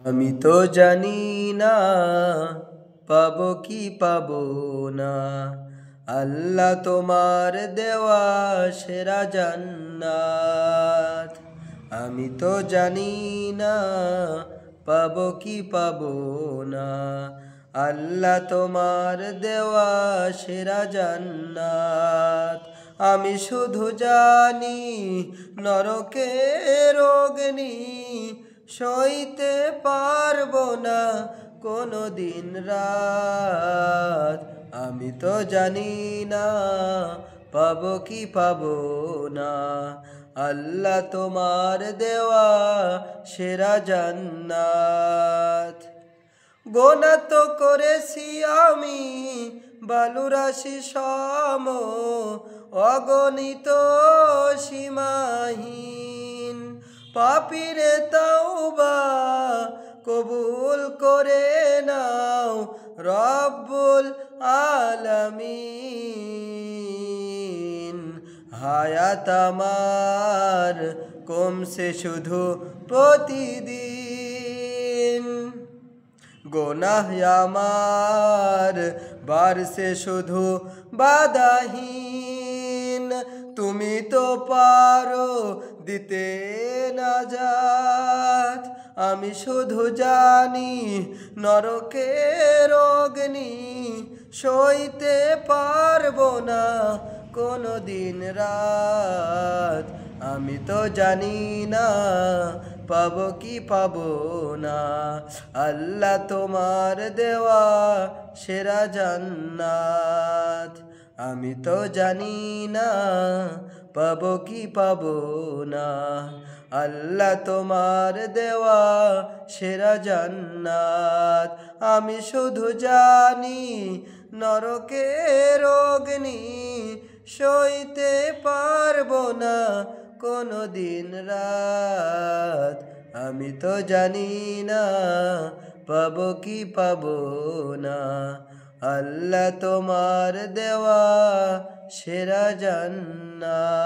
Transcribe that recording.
আমি তো জানি না পাবো কি পাবো না, আল্লাহ তোমার দেওয়া সেরা জান্নাত। আমি তো জানি না পাবো কি পাবো না, আল্লাহ তোমার দেওয়া সেরা জান্নাত। আমি শুধু জানি নরকের অগ্নি সইতে পারবো না কোনো দিন রাত। আমি তো জানি না পাবো কি পাবো না, আল্লাহ তোমার দেওয়া সেরা জান্নাত। গোনা তো করেছি আমি বালুরাশি সম, অগণিত সীমাহীন। পাপীরে তাওবা কবুল করে নাও রব্বুল আলামিন। হায়াত আমার কমছে শুধু প্রতিদিন, গোনাহ আমার বাড়ছে শুধু বাধাহীন। তুমি তো পারো দিতে নাজাত, আমি শুধু জানি নরকের অগ্নি সইতে পারবো না কোনো দিন রাত। আমি তো জানি না পাবো কি পাবো না, আল্লাহ তোমার দেওয়া সেরা জান্নাত। আমি তো জানি না পাবো কি পাবো না, আল্লাহ তোমার দেওয়া সেরা জান্নাত। আমি শুধু জানি নরকের অগ্নি সইতে পারবো না কোনো দিন রাত। আমি তো জানি না পাবো কি পাবো না, আল্লাহ তোমার দেওয়া সেরা জান্নাত।